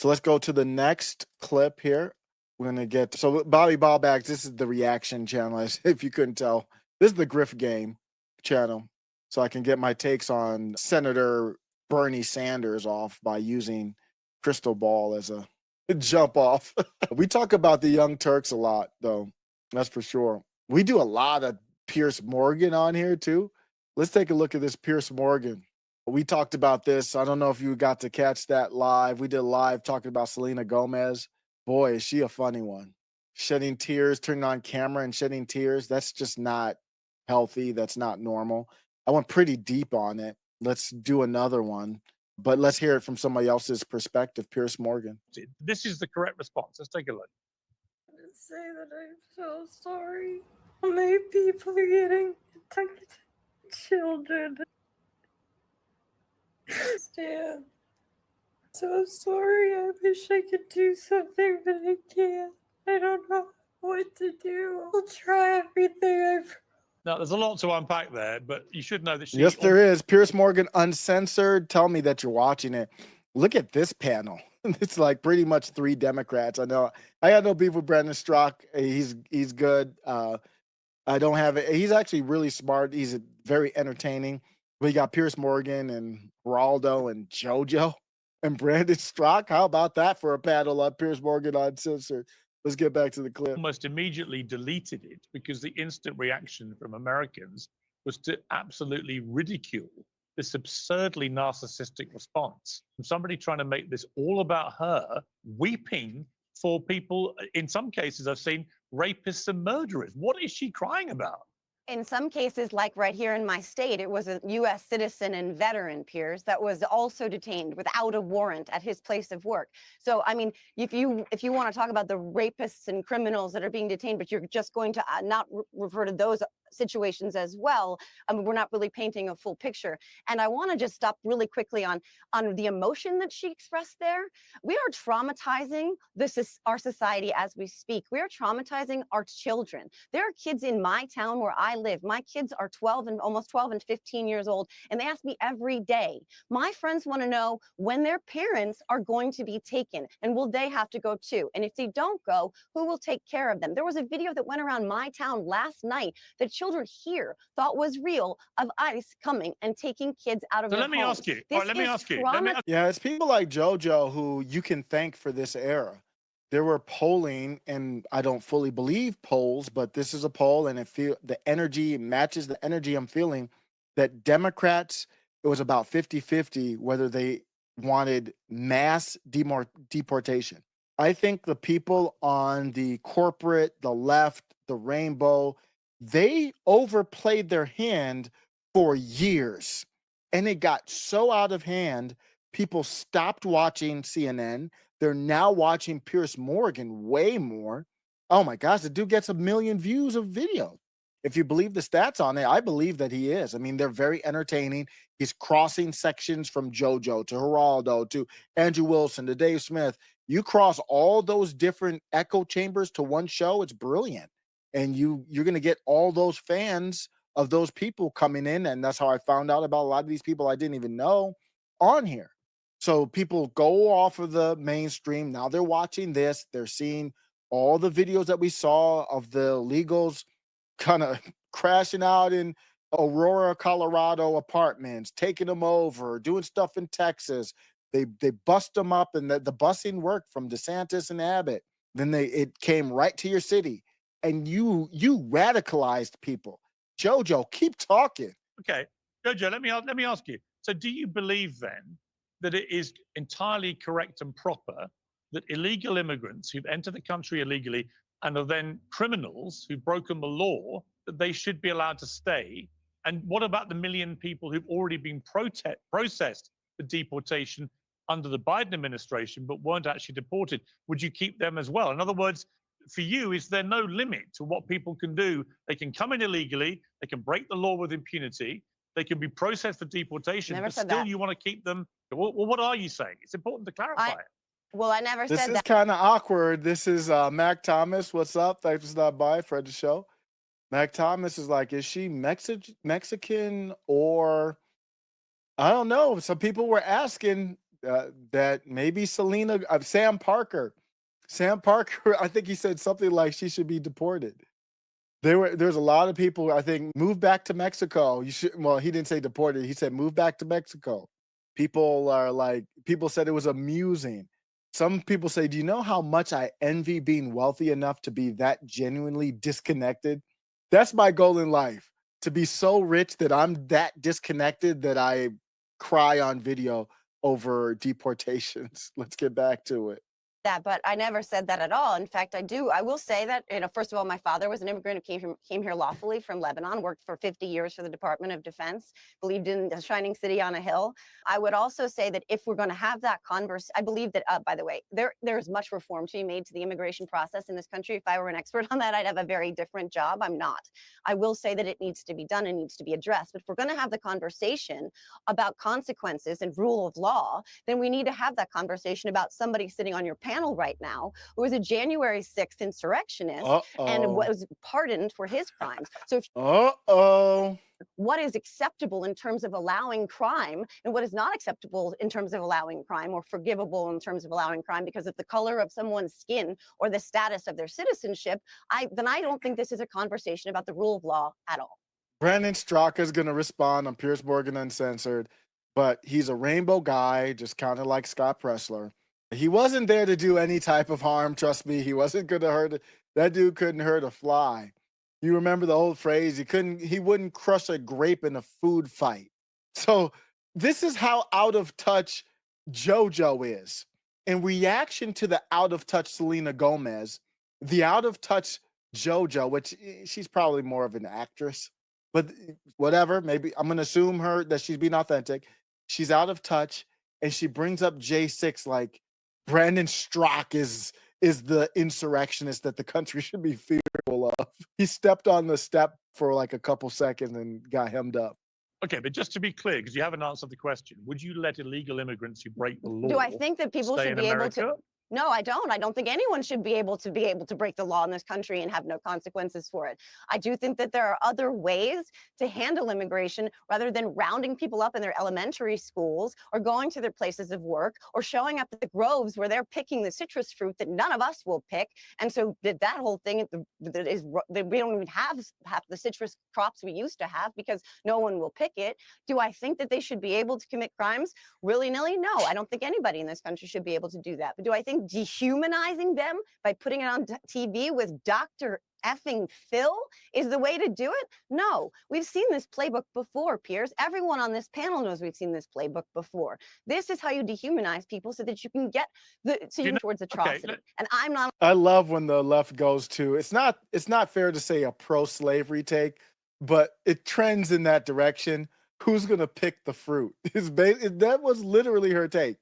So let's go to the next clip here. We're gonna get so Bobby Ballbags. This is the reaction channel, if you couldn't tell. This is the Griff Game channel, so I can get my takes on Senator Bernie Sanders off by using Crystal Ball as a jump off. We talk about the Young Turks a lot, though. That's for sure. We do a lot of Piers Morgan on here too. Let's take a look at this Piers Morgan. We talked about this. I don't know if you got to catch that live. We did live talking about Selena Gomez. Boy, is she a funny one. Shedding tears, turning on camera and shedding tears. That's just not healthy. That's not normal. I went pretty deep on it. Let's do another one, but let's hear it from somebody else's perspective. Piers Morgan. This is the correct response. Let's take a look. Say that I'm so sorry. How many people are getting attacked? Children. Stan. So sorry. I wish I could do something, but I can't. I don't know what to do. I'll try everything I've. Now, there's a lot to unpack there, but you should know that she. Yes, there is. Piers Morgan Uncensored. Tell me that you're watching it. Look at this panel. It's like pretty much 3 Democrats. I know I got no beef with Brandon Strzok. He's good. I don't have it. He's actually really smart. He's very entertaining. We got Piers Morgan and Geraldo and JoJo and Brandon Strzok. How about that for a panel on Piers Morgan Uncensored? Let's get back to the clip. Almost immediately deleted it because the instant reaction from Americans was to absolutely ridicule this absurdly narcissistic response from somebody trying to make this all about her, weeping for people, in some cases I've seen, rapists and murderers. What is she crying about? In some cases, like right here in my state, it was a U.S. citizen and veteran, Piers, that was also detained without a warrant at his place of work. So, I mean, if you want to talk about the rapists and criminals that are being detained, but you're just going to not refer to those situations as well, I mean, we're not really painting a full picture. And I want to just stop really quickly on the emotion that she expressed there. We are traumatizing our society as we speak. We are traumatizing our children. There are kids in my town where I live. My kids are 12 and almost 12 and 15 years old, and they ask me every day. My friends want to know when their parents are going to be taken, and will they have to go too? And if they don't go, who will take care of them? There was a video that went around my town last night that children here thought was real of ICE coming and taking kids out of their homes. Let me ask you. All right, let me ask you. Yeah, it's people like JoJo who you can thank for this era. There were polling, and I don't fully believe polls, but this is a poll, and the energy matches the energy I'm feeling that Democrats, it was about 50-50 whether they wanted mass deportation. I think the people on the corporate, the left, the rainbow, they overplayed their hand for years, and it got so out of hand, people stopped watching CNN. They're now watching Piers Morgan way more. Oh my gosh, the dude gets 1 million views of video. If you believe the stats on it, I believe that he is. I mean, they're very entertaining. He's crossing sections from JoJo to Geraldo to Andrew Wilson to Dave Smith. You cross all those different echo chambers to one show, it's brilliant. And you're going to get all those fans of those people coming in. And that's how I found out about a lot of these people I didn't even know on here. So people go off of the mainstream. Now they're watching this. They're seeing all the videos that we saw of the illegals kind of crashing out in Aurora, Colorado apartments, taking them over, doing stuff in Texas. They bust them up, and the busing worked from DeSantis and Abbott. Then it came right to your city, and you radicalized people. JoJo, keep talking. Okay, JoJo, let me ask you. So, do you believe then that it is entirely correct and proper that illegal immigrants who've entered the country illegally and are then criminals who've broken the law, that they should be allowed to stay? And what about the 1 million people who've already been processed for deportation under the Biden administration but weren't actually deported? Would you keep them as well? In other words, for you, is there no limit to what people can do? They can come in illegally, they can break the law with impunity, they can be processed for deportation, but still you want to keep them. Well, what are you saying? It's important to clarify it. Well, I never said that. This is kind of awkward. This is Mac Thomas. What's up? Thanks for stopping by, Fred the Show. Mac Thomas is like, is she Mexican or I don't know. Some people were asking, that maybe Sam Parker, I think he said something like she should be deported. There's a lot of people, I think, move back to Mexico. You should, well, he didn't say deported. He said move back to Mexico. People said it was amusing. Some people say, do you know how much I envy being wealthy enough to be that genuinely disconnected? That's my goal in life, to be so rich that I'm that disconnected that I cry on video over deportations. Let's get back to it. That, but I never said that at all. In fact, I will say that, first of all, my father was an immigrant who came here lawfully from Lebanon, worked for 50 years for the Department of Defense, believed in the shining city on a hill. I would also say that if we're going to have that I believe that, by the way, there's much reform to be made to the immigration process in this country. If I were an expert on that, I'd have a very different job. I'm not. I will say that it needs to be done and needs to be addressed. But if we're going to have the conversation about consequences and rule of law, then we need to have that conversation about somebody sitting on your panel right now who was a January 6th insurrectionist and was pardoned for his crimes. So what is acceptable in terms of allowing crime and what is not acceptable in terms of allowing crime, or forgivable in terms of allowing crime because of the color of someone's skin or the status of their citizenship, then I don't think this is a conversation about the rule of law at all. Brandon Straka is going to respond on Piers Morgan Uncensored, but he's a rainbow guy, just kind of like Scott Pressler. He wasn't there to do any type of harm. Trust me, he wasn't going to hurt. That dude couldn't hurt a fly. You remember the old phrase, he wouldn't crush a grape in a food fight. So this is how out of touch JoJo is. In reaction to the out of touch Selena Gomez, the out of touch JoJo, which she's probably more of an actress, but whatever, maybe I'm going to assume that she's being authentic. She's out of touch, and she brings up J6 like Brandon Strzok is the insurrectionist that the country should be fearful of. He stepped on the step for like a couple seconds and got hemmed up. Okay, but just to be clear, because you haven't answered the question, would you let illegal immigrants who break the law Do I think that people should be able to? No, I don't. I don't think anyone should be able to break the law in this country and have no consequences for it. I do think that there are other ways to handle immigration rather than rounding people up in their elementary schools or going to their places of work or showing up at the groves where they're picking the citrus fruit that none of us will pick. And so that whole thing that we don't even have half the citrus crops we used to have because no one will pick it. Do I think that they should be able to commit crimes willy-nilly? No, I don't think anybody in this country should be able to do that. But do I think dehumanizing them by putting it on TV with Dr. effing Phil is the way to do it? No, we've seen this playbook before, Piers. Everyone on this panel knows we've seen this playbook before. This is how you dehumanize people so that you can get towards atrocity. Okay. And I'm not. I love when the left goes to, it's not fair to say a pro-slavery take, but it trends in that direction. Who's going to pick the fruit? That was literally her take.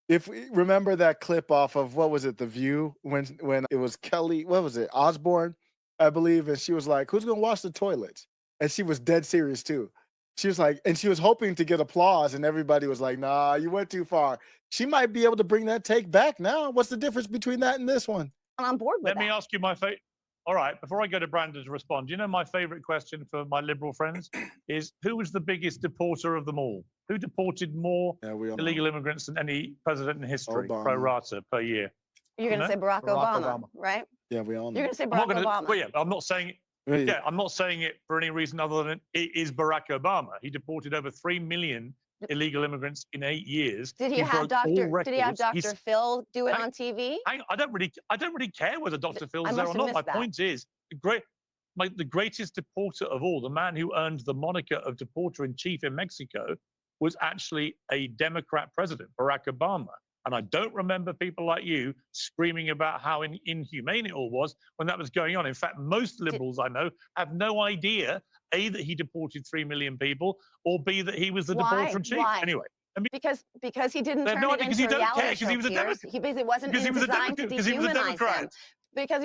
If we remember that clip off of, what was it, The View, when it was Kelly, what was it, Osborne, I believe, and she was like, who's going to wash the toilets? And she was dead serious too. She was like, and she was hoping to get applause, and everybody was like, nah, you went too far. She might be able to bring that take back now. What's the difference between that and this one? I'm on board with that. Let me ask you my favorite. All right, before I go to Brandon to respond, you know my favorite question for my liberal friends is, who was the biggest deporter of them all? Who deported more illegal immigrants than any president in history, pro rata, per year? You're going to say Barack Obama, right? Yeah, we all know. You're going to say Barack Obama. Well, yeah, I'm not saying it. Yeah, I'm not saying it for any reason other than it is Barack Obama. He deported over 3 million illegal immigrants in 8 years. Did he have Dr. Phil do it on TV? I don't really care whether Dr. Phil's there or not. My point is, the greatest deporter of all, the man who earned the moniker of deporter in chief in Mexico, was actually a Democrat president, Barack Obama. And I don't remember people like you screaming about how inhumane it all was when that was going on. In fact, most liberals I know have no idea, A, that he deported 3 million people, or B, that he was the deporter in chief. Why? Anyway. Because he didn't turn it into a reality show, Piers. It wasn't designed to dehumanize them. Because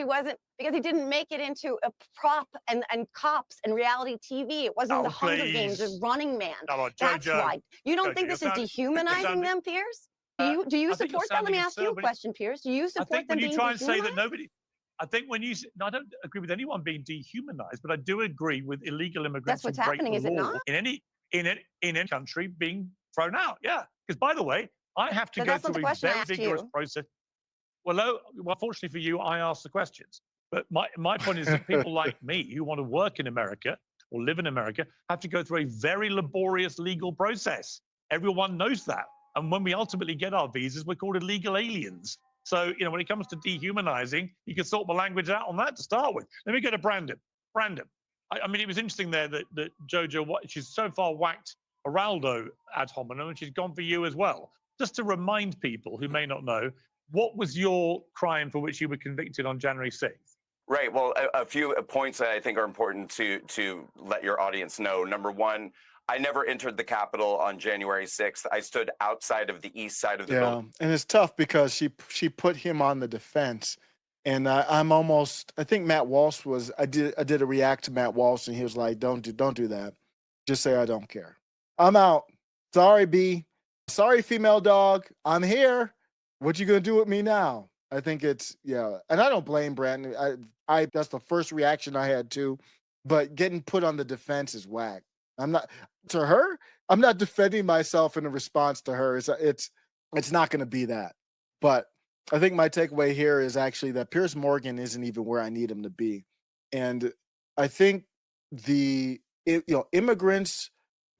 he didn't make it into a prop and cops and reality TV. It wasn't the Hunger Games or Running Man. That's why. You don't think this is dehumanizing them, Piers? Do you support that? Let me ask you a question, Piers. Do you support them being dehumanized? I think when you try and say that nobody... I think when you... No, I don't agree with anyone being dehumanized, but I do agree with illegal immigrants. That's what's happening, is it not? In any country being thrown out, yeah. Because, by the way, I have to But go that's not the through a question I very asked vigorous you. process. Well, no, well, fortunately for you, I asked the questions. But my point is that people like me who want to work in America or live in America have to go through a very laborious legal process. Everyone knows that. And when we ultimately get our visas, we're called illegal aliens. So, when it comes to dehumanizing, you can sort the language out on that to start with. Let me go to Brandon. Brandon, I mean, it was interesting there that Jojo, she's so far whacked Geraldo ad hominem, and she's gone for you as well. Just to remind people who may not know, what was your crime for which you were convicted on January 6th? Right. Well, a few points that I think are important to let your audience know. Number one, I never entered the Capitol on January 6th. I stood outside of the east side of the building. And it's tough because she put him on the defense, and I think Matt Walsh was. I did a react to Matt Walsh, and he was like, "Don't do that. Just say I don't care. I'm out. Sorry, B. Sorry, female dog. I'm here. What you gonna do with me now?" I think it's and I don't blame Brandon. I that's the first reaction I had too, but getting put on the defense is whack. I'm not to her. I'm not defending myself in a response to her. It's not going to be that. But I think my takeaway here is actually that Piers Morgan isn't even where I need him to be, and I think immigrants.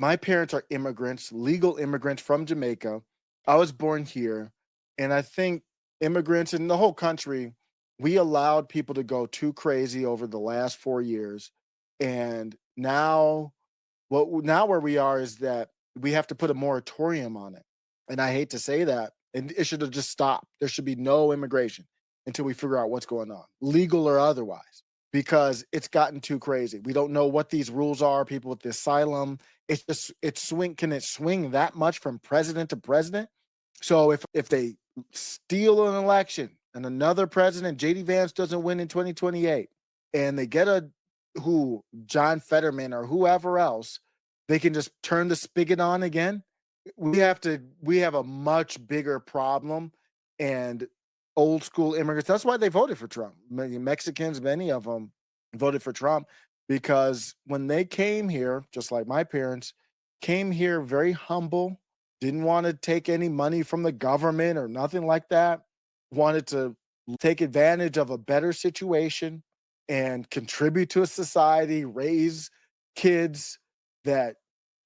My parents are immigrants, legal immigrants from Jamaica. I was born here, and I think immigrants in the whole country, we allowed people to go too crazy over the last 4 years, and now where we are is that we have to put a moratorium on it. And I hate to say that. And it should have just stopped. There should be no immigration until we figure out what's going on, legal or otherwise, because it's gotten too crazy. We don't know what these rules are. People with the asylum, can it swing that much from president to president? So if they steal an election and another president, JD Vance doesn't win in 2028, and they get John Fetterman or whoever else, they can just turn the spigot on again. We have a much bigger problem, and old school immigrants. That's why they voted for Trump. Mexicans, many of them voted for Trump because when they came here, just like my parents, came here very humble, didn't want to take any money from the government or nothing like that, wanted to take advantage of a better situation and contribute to a society, raise kids that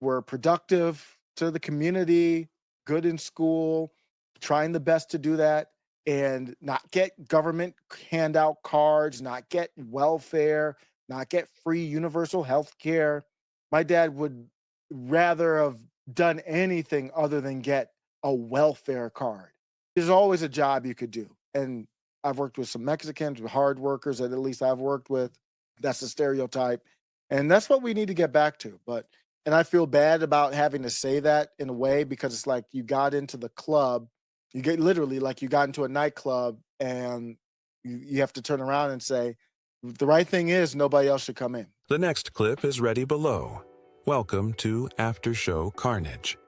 were productive to the community, good in school, trying the best to do that, and not get government handout cards, not get welfare, not get free universal health care. My dad would rather have done anything other than get a welfare card. There's always a job you could do. And I've worked with some Mexicans, with hard workers that at least I've worked with. That's the stereotype. And that's what we need to get back to. And I feel bad about having to say that in a way because it's like you got into the club, you get literally like you got into a nightclub and you have to turn around and say, the right thing is nobody else should come in. The next clip is ready below. Welcome to After Show Carnage.